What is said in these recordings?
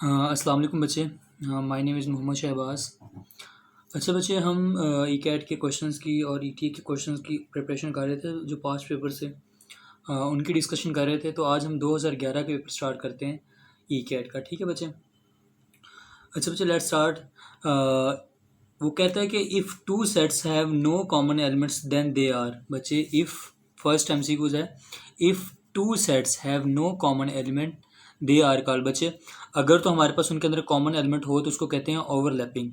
अस्सलाम वालेकुम बच्चे। My name is Mohammad Shahbaz. अच्छा बच्चे, हम ई कैट के क्वेश्चंस की और ई टी के क्वेश्चंस की प्रिपरेशन कर रहे थे जो पास्ट पेपर से उनकी डिस्कशन कर रहे थे। तो आज हम 2011 के पेपर स्टार्ट करते हैं ई कैट का। ठीक है बच्चे। अच्छा बच्चे, लेट्स स्टार्ट। वो कहता है कि if two sets have no common elements then they are. बच्चे, इफ़ फर्स्ट एमसीक्यूज है, if two sets have no common element they are called. बच्चे, अगर तो हमारे पास उनके अंदर कॉमन एलिमेंट हो तो उसको कहते हैं ओवरलैपिंग।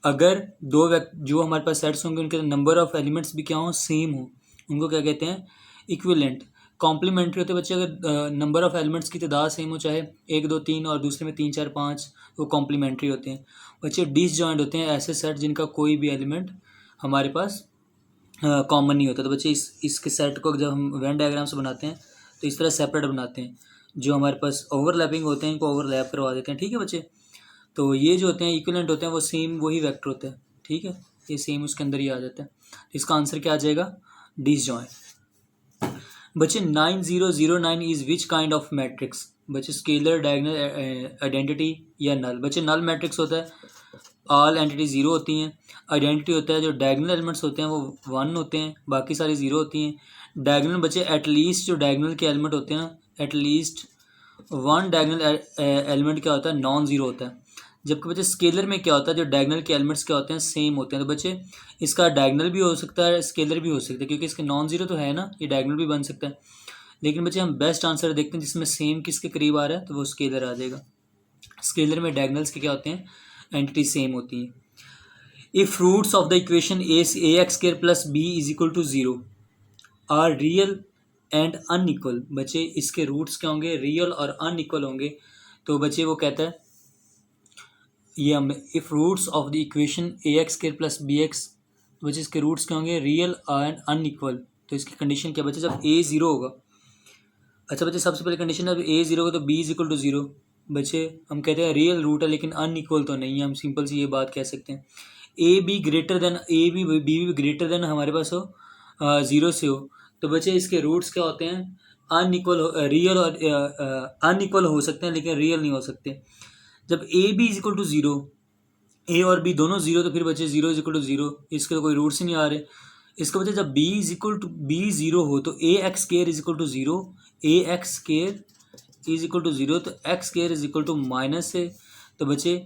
अगर जो हमारे पास सेट्स होंगे उनके नंबर ऑफ एलिमेंट्स भी क्या हो, सेम हो, उनको क्या कहते हैं, इक्विवेलेंट। कॉम्प्लीमेंट्री होते हैं बच्चे, अगर नंबर ऑफ एलिमेंट्स की तादाद सेम हो, चाहे 1 2 3 और दूसरे में 3 4 5, वो कॉम्प्लीमेंट्री होते हैं। बच्चे, डिसजॉइंट होते हैं ऐसे सेट जिनका कोई भी एलिमेंट हमारे पास कॉमन नहीं होता। तो बच्चे, इसके सेट को जब हम वेन डायग्राम से बनाते हैं तो इस तरह सेपरेट बनाते हैं। जो हमारे पास ओवरलैपिंग होते हैं इनको ओवरलैप करवा देते हैं। ठीक है बच्चे। तो ये जो होते हैं इक्विवेलेंट होते हैं, वो सेम वही वेक्टर होता है। ठीक है, ये सेम उसके अंदर ही आ जाता है। इसका आंसर क्या आ जाएगा, डिसजॉइंट। बच्चे, 9009 is which kind of matrix. बच्चे, स्केलर, डायगोनल, आइडेंटिटी या नल। बच्चे, नल मैट्रिक्स होता है, ऑल एंटिटी जीरो होती हैं। आइडेंटिटी होता है, जो डायगोनल एलिमेंट्स होते हैं वो 1 होते हैं, बाकी सारी जीरो होती हैं। डायगोनल बच्चे, एटलीस्ट जो डायगोनल के एलिमेंट होते हैं, एटलीस्ट 1 डायगोनल एलिमेंट क्या होता है, नॉन जीरो होता है। जबकि बच्चे स्केलर में क्या होता है, जो डायगोनल के एलिमेंट्स क्या होते हैं, सेम होते हैं। तो बच्चे, इसका डायगोनल भी हो सकता है, स्केलर भी हो सकता है, क्योंकि इसके नॉन जीरो तो है ना, ये डायगोनल भी बन सकता है। लेकिन बच्चे, हम बेस्ट आंसर देखते हैं जिसमें सेम किसके करीब आ रहा है, तो वो स्केलर आ जाएगा। स्केलर में डायगोनल्स के क्या होते हैं, एंटिटी सेम होती हैं। If roots of the equation a x square plus b is equal to 0 are real and unequal. बच्चे, इसके रूट्स क्या होंगे, रियल और अनइक्वल होंगे। तो बच्चे, वो कहता है ये हम if roots of the equation a x square plus b x, बच्चे इसके रूट्स क्या होंगे, रियल एंड अनइक्वल। तो इसकी कंडीशन क्या बच्चे, जब ए जीरो होगा। अच्छा बच्चे, सबसे पहले कंडीशन है ए जीरो होगा तो b is equal to zero. बच्चे, हम कहते हैं रियल रूट है लेकिन अनइक्वल तो नहीं है, हम सिंपल सी ये बात कह सकते हैं। A b greater than, a b b भी ग्रेटर देन हमारे पास हो, ज़ीरो से हो। तो बच्चे, इसके रूट्स क्या होते हैं, अनइक्वल, रियल और अनइक्वल हो सकते हैं लेकिन रियल नहीं हो सकते। जब A B is equal to zero, A और बी दोनों जीरो, तो फिर बच्चे zero is equal to zero, इसके तो कोई रूट्स ही नहीं आ रहे। इसका बच्चे, जब बी जीरो हो तो A x square is equal to zero, A x square is equal to zero, तो x square is equal to minus है। तो बच्चे,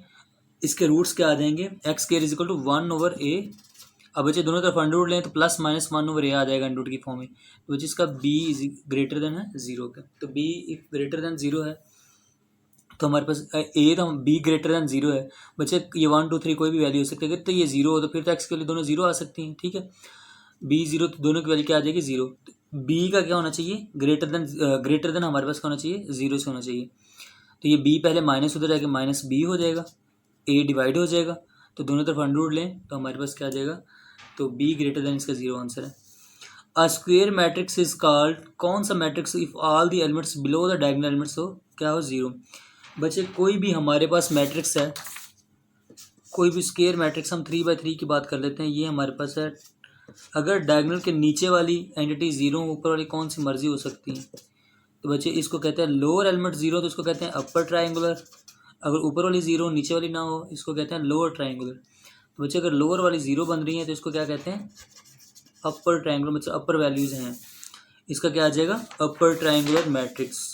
इसके रूट्स क्या आ जाएंगे, x square is equal to 1 over A. अब बच्चे, दोनों तरफ अंडर रूट लें तो प्लस माइनस 1 ओवर ए आ जाएगा अंडर रूट की फॉर्म में। तो बच्चे, इसका बी इज ग्रेटर देन है जीरो का। तो b if greater than zero है तो हमारे पास ए, तो बी ग्रेटर देन जीरो है। बच्चे, ये 1 2 3 कोई भी वैल्यू हो सकती है। तो ये जीरो हो तो फिर तो एक्स के लिए दोनों जीरो आ सकती हैं। ठीक है, बी जीरो, तो दोनों की वैल्यू क्या आ जाएगी, जीरो। बी का क्या होना चाहिए, ग्रेटर देन हमारे पास क्या होना चाहिए, जीरो से होना चाहिए। तो ये बी पहले माइनस उधर जाके माइनस बी हो जाएगा, ए डिवाइड हो जाएगा, तो दोनों तरफ अंडर रूट लें तो हमारे पास क्या आ जाएगा, तो बी ग्रेटर देन, इसका जीरो आंसर है। अ स्क्वेयर मैट्रिक्स इज कॉल्ड, कौन सा matrix, if all the elements below the diagonal elements हो क्या हो, जीरो। बच्चे, कोई भी हमारे पास मैट्रिक्स है, कोई भी स्क्वायर मैट्रिक्स, हम 3 बाई 3 की बात कर लेते हैं, ये हमारे पास है। अगर डायगोनल के नीचे वाली एंटिटी जीरो, ऊपर वाली कौन सी मर्जी हो सकती है। तो बच्चे, इसको कहते हैं लोअर एलिमेंट जीरो, तो इसको कहते हैं अपर ट्राइंगुलर। अगर ऊपर वाली जीरो नीचे वाली ना हो, इसको कहते हैं लोअर ट्राइंगुलर। तो बच्चे, अगर लोअर वाली जीरो बन रही है तो इसको क्या कहते हैं, अपर ट्राइंगुलर। मतलब अपर वैल्यूज हैं, इसका क्या आ जाएगा, अपर ट्राइंगुलर मैट्रिक्स।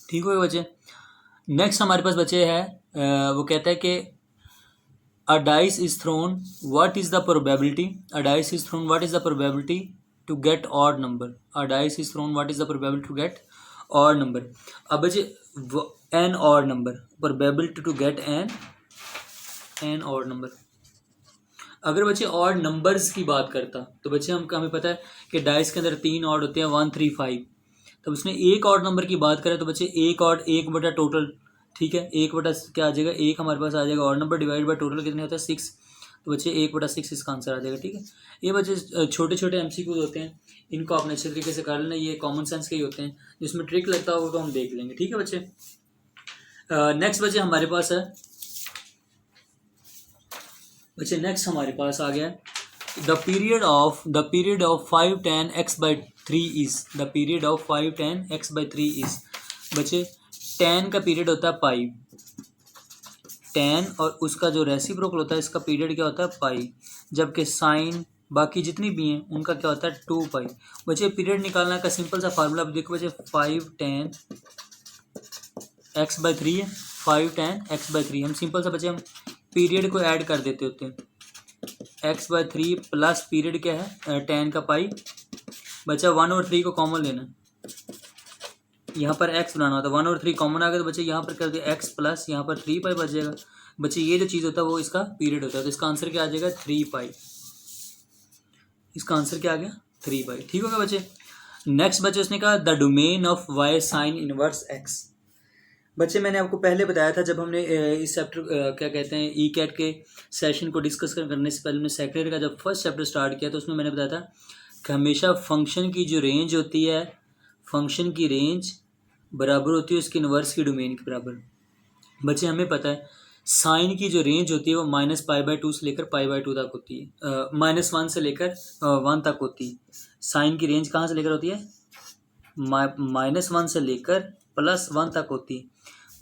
ठीक हो गया बच्चे। नेक्स्ट हमारे पास बच्चे है, वो कहता है कि a dice is thrown, what is the probability. A dice is thrown, what is the probability to get odd number. A dice is thrown, what is the probability to get odd number. अब बच्चे, an odd number, probability to get an odd number. अगर बच्चे odd numbers की बात करता तो बच्चे, हमें पता है कि डाइस के अंदर 3 ऑड होते हैं, 1 3 5। तब उसने एक ऑड नंबर की बात करें तो बच्चे, एक ऑड, एक बटा टोटल। ठीक है, एक बटा क्या आ जाएगा, एक हमारे पास आ जाएगा odd number, divide by total कितने होता है, 6। तो बच्चे, 1/6 इसका आंसर आ जाएगा। ठीक है, ये बच्चे छोटे छोटे एमसीक्यूज होते हैं, इनको आपने अच्छे तरीके से कर लेना, ये कॉमन सेंस के ही होते हैं, जिसमें ट्रिक लगता होगा तो हम देख लेंगे। ठीक है बच्चे। नेक्स्ट बच्चे हमारे पास है, बच्चे नेक्स्ट हमारे पास आ गया, the period of 5 tan x/3 is, the period of 5 tan x/3 is. बच्चे, tan का पीरियड होता है पाई, tan और उसका जो रेसिप्रोकल होता है इसका पीरियड क्या होता है पाई, जबकि साइन बाकी जितनी भी हैं उनका क्या होता है 2 पाई। बच्चे पीरियड निकालना का सिंपल सा फार्मूला देखो बच्चे, 5 tan x/3 है, 5 tan x/3। हम सिंपल सा बच्चे हम पीरियड को ऐड कर देते होते हैं, x/3 प्लस पीरियड क्या है tan का पाई। बच्चा 1 और 3 को कॉमन लेना, यहाँ पर x बनाना होता है, 1 और 3 कॉमन आ गया तो बच्चे यहाँ पर कर दिया x प्लस यहाँ पर 3 पाई बच जाएगा। बच्चे ये जो चीज़ होता है वो इसका पीरियड होता है, तो इसका आंसर क्या आ जाएगा 3 पाई। इसका आंसर क्या आ गया 3 पाई। ठीक होगा बच्चे। नेक्स्ट बच्चे उसने कहा the domain of y sine inverse x। बच्चे मैंने आपको पहले बताया था जब हमने इस चैप्टर क्या कहते हैं ई कैट के सेशन को डिस्कस करने से पहले हमने सेक्रेटरी का जब फर्स्ट चैप्टर स्टार्ट किया तो उसमें मैंने बताया था कि हमेशा फंक्शन की जो रेंज होती है, फंक्शन की रेंज बराबर होती है उसकी इनवर्स की डोमेन के बराबर। बच्चे हमें पता है साइन की जो रेंज होती है वो -π/2 से लेकर π/2 तक होती है, -1 से लेकर 1 तक होती है। साइन की रेंज कहाँ से लेकर होती है, -1 से लेकर +1 तक होती है।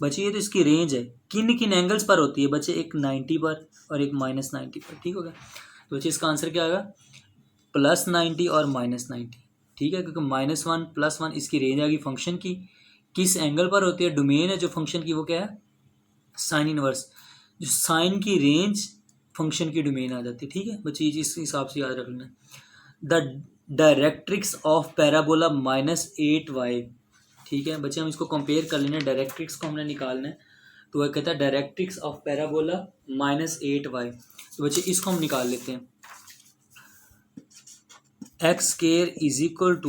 बच्चे ये तो इसकी रेंज है, किन किन एंगल्स पर होती है बच्चे, एक 90 पर और एक -90 पर। ठीक होगा, तो बच्चे इसका आंसर क्या आएगा +90 और -90। ठीक है, क्योंकि -1 +1 इसकी रेंज आ गई फंक्शन की, किस एंगल पर होती है, डोमेन है जो फंक्शन की वो क्या है साइन इनवर्स, जो साइन की रेंज फंक्शन की डोमेन आ जाती है। ठीक है बच्चे, ये चीज़ इस हिसाब से याद रख लेना। The directrix of parabola -8y। ठीक है बच्चे, हम इसको कंपेयर कर लेना, डायरेक्ट्रिक्स को हमने निकालना है तो वह कहता है डायरेक्ट्रिक्स ऑफ पैराबोला -8y। तो बच्चे इसको हम निकाल लेते हैं, x² =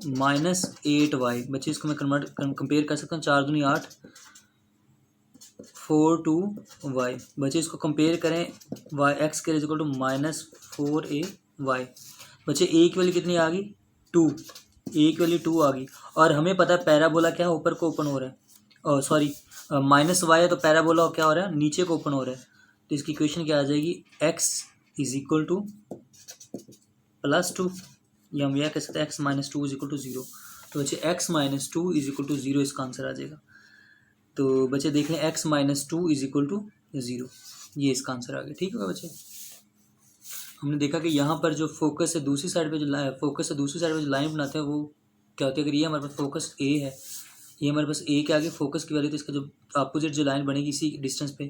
-8y। बच्चे इसको मैं कंपेयर कर सकता हूँ, 4 दूनी 8 4 2y। बच्चे इसको कंपेयर करें, x² = -4ay। बच्चे a की वैल्यू कितनी आ गई 2, a की वैल्यू 2 आ गई, और हमें पता है पैराबोला क्या है ऊपर को ओपन हो रहा है, सॉरी -y है तो पैराबोला क्या हो रहा है नीचे को ओपन हो रहा है। तो इसकी इक्वेशन क्या आ जाएगी, x = +2, या हम यह कह सकते हैं x - 2 = 0। तो बच्चे x - 2 = 0 इसका आंसर आ जाएगा। तो बच्चे देख लें x - 2 = 0, ये इसका आंसर आ गया। ठीक होगा बच्चे, हमने देखा कि यहाँ पर जो फोकस है दूसरी साइड पे जो फोकस है दूसरी साइड पे जो लाइन बनाते हैं वो क्या होती है, अगर ये हमारे पास फोकस a है, ये हमारे पास a के आगे फोकस की वैल्यू, तो इसका जो अपोजिट जो लाइन बनेगी इसी डिस्टेंस पे,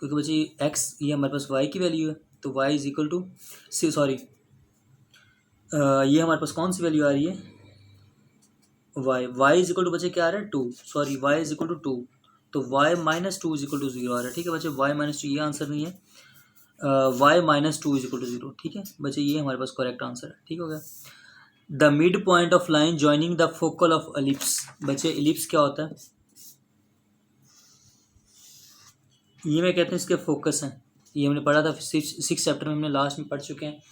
क्योंकि बच्चे x ये हमारे पास y की वैल्यू है, तो y = सॉरी ये हमारे पास कौन सी वैल्यू आ रही है y = बच्चे क्या आ रहा है 2, सॉरी y = 2, तो y - 2 = 0 आ रहा है। ठीक है बच्चे, y - 2 ये आंसर नहीं है, y - 2 = 0। ठीक है बच्चे, ये हमारे पास करेक्ट आंसर है। ठीक हो गया। The mid point of line joining the focal of ellipse. बच्चे एलिप्स क्या होता है, ये मैं कहते हैं इसके फोकस हैं, ये हमने पढ़ा था 6 चैप्टर में, हमने लास्ट में पढ़ चुके हैं।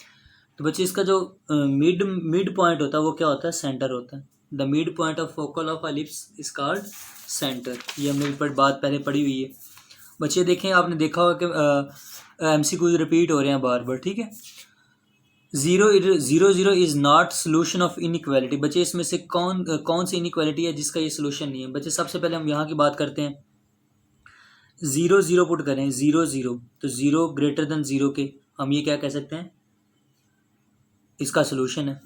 तो बच्चे इसका जो मिड पॉइंट होता है वो क्या होता है सेंटर होता है। The mid point of focal of ellipse is called centre, ये हमने बात पहले पढ़ी हुई है। बच्चे देखें, आपने देखा होगा कि MCQ रिपीट हो रहे हैं बार बार। ठीक है, 0 is not solution of inequality. बच्चे इसमें से कौन सी इनइक्वालिटी है जिसका ये सोल्यूशन नहीं है। बच्चे सबसे पहले हम यहाँ की बात करते हैं, 0 पुट करें, 0 तो 0 > 0 के हम ये क्या कह सकते हैं इसका सोल्यूशन है।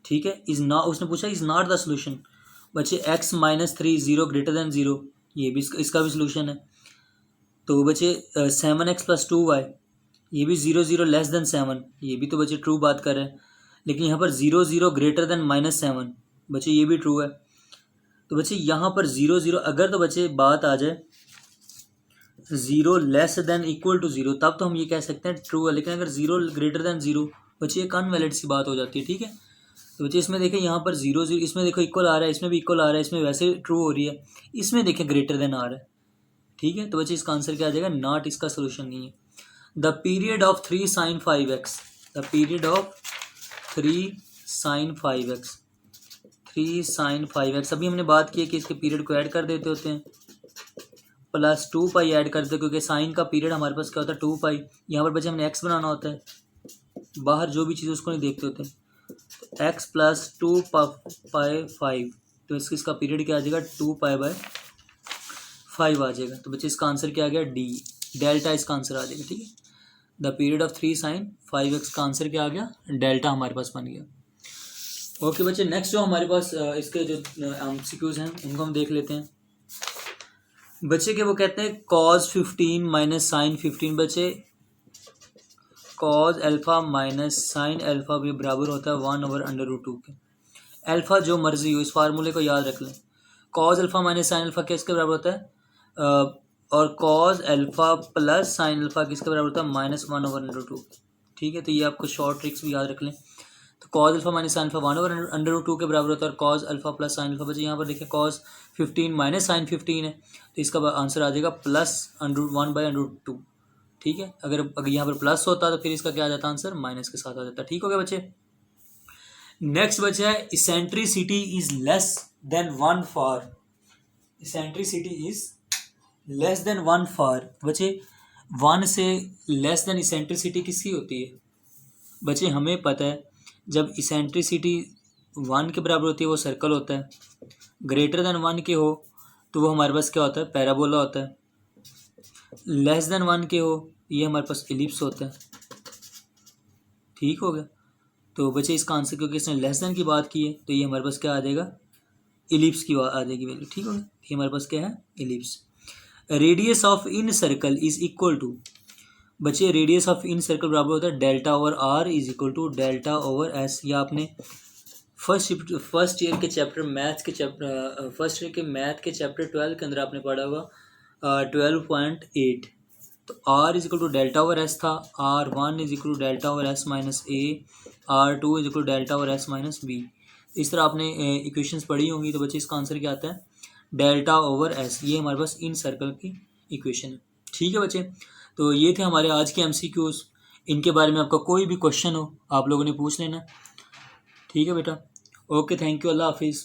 ठीक है, इज नॉट, उसने पूछा इज नॉट द सोल्यूशन। बच्चे x - 3 0 > 0, ये भी इसका भी सोल्यूशन है। तो बच्चे 7x + 2y, ये भी 0 <7, ये भी तो बच्चे ट्रू बात कर रहे हैं। लेकिन यहाँ पर 0 > -7, बच्चे ये भी ट्रू है। तो बच्चे यहाँ पर 0 अगर तो बच्चे बात आ जाए 0 <= 0, तब तो हम ये कह सकते हैं ट्रू है। लेकिन अगर 0 > 0 बच्चे एक अनवैलिड सी बात हो जाती है। ठीक है, तो बच्चे इसमें देखें यहाँ पर 0 इसमें देखो इक्वल आ रहा है, इसमें भी इक्वल आ रहा है, इसमें वैसे ट्रू हो रही है, इसमें देखें ग्रेटर देन आ रहा है। ठीक है, तो बच्चे इसका आंसर क्या आ जाएगा, नॉट, इसका सोल्यूशन नहीं है। The period of 3 sin 5x, the period of 3 sin 5x, 3 sin 5x, अभी हमने बात की है कि इसके पीरियड को ऐड कर देते होते हैं, +2π ऐड कर देते, क्योंकि साइन का पीरियड हमारे पास क्या होता है 2π। यहाँ पर बच्चे हमने x बनाना होता है, बाहर जो भी चीज़ उसको नहीं देखते होते, तो x + 2π 5, तो इसका पीरियड क्या आ जाएगा 2π/5। 5 आ जाएगा। तो बच्चे इसका आंसर क्या आ गया, डी, डेल्टा इसका आंसर आ जाएगा। ठीक है, the period of 3 sin 5x का आंसर क्या आ गया, डेल्टा हमारे पास बन गया। ओके बच्चे, नेक्स्ट जो हमारे पास इसके जो एमसीक्यूज हैं उनको हम देख लेते हैं। बच्चे के वो कहते हैं cos 15 माइनस साइन 15। बच्चे cos alpha minus sine alpha भी बराबर होता है 1/√2 के। अल्फा जो मर्जी हो, इस फार्मूले को याद रख लें। cos alpha minus sine alpha किसके बराबर होता है, और cos alpha plus sine alpha किसके बराबर होता है, -1/√2। ठीक है, तो ये आपको शॉर्ट ट्रिक्स भी याद रख लें। तो cos alpha minus sine alpha 1/√2 के बराबर होता है, और cos alpha plus sine alpha. बच्चे यहाँ पर देखिए cos 15 माइनस साइन 15 है, तो इसका आंसर आ जाएगा +1/√2। ठीक है, अगर यहाँ पर प्लस होता तो फिर इसका क्या आ जाता आंसर, माइनस के साथ आ जाता। ठीक हो गया बच्चे। नेक्स्ट बच्चा है eccentricity is less than 1 for, eccentricity is less than 1 for. बच्चे 1 से लेस देन इसेंट्रिसिटी किसकी होती है। बच्चे हमें पता है जब इसेंट्रिसिटी 1 के बराबर होती है वो सर्कल होता है, ग्रेटर देन 1 के हो तो वो हमारे पास क्या होता है, पैराबोला होता है, लेस देन 1 के हो ये हमारे पास एलिप्स होता है। ठीक हो गया। तो बच्चे इसका आंसर, क्योंकि इसने लेस देन की बात की है तो ये हमारे पास क्या आ जाएगा, एलिप्स की आ जाएगी वैल्यू। ठीक हो गया, ये हमारे पास क्या है, ellipse. Radius of incircle is equal to, बच्चे रेडियस ऑफ इन सर्कल बराबर होता है delta over r is equal to delta over s. या आपने फर्स्ट ईयर के चैप्टर मैथ के चैप्टर फर्स्ट ईयर के मैथ के चैप्टर 12 के अंदर आपने पढ़ा हुआ 12.8। तो r is equal to delta over s था, r1 is equal to delta over s minus a, r2 is equal to delta over s minus b. इस तरह आपने इक्वेशंस पढ़ी होंगी। तो बच्चे इसका आंसर क्या आता है, डेल्टा ओवर एस। ये हमारे पास इन सर्कल की इक्वेशन है। ठीक है बच्चे, तो ये थे हमारे आज के एमसीक्यूज। इनके बारे में आपका कोई भी क्वेश्चन हो आप लोगों ने पूछ लेना। ठीक है बेटा, ओके, थैंक यू, अल्लाह हाफिज़।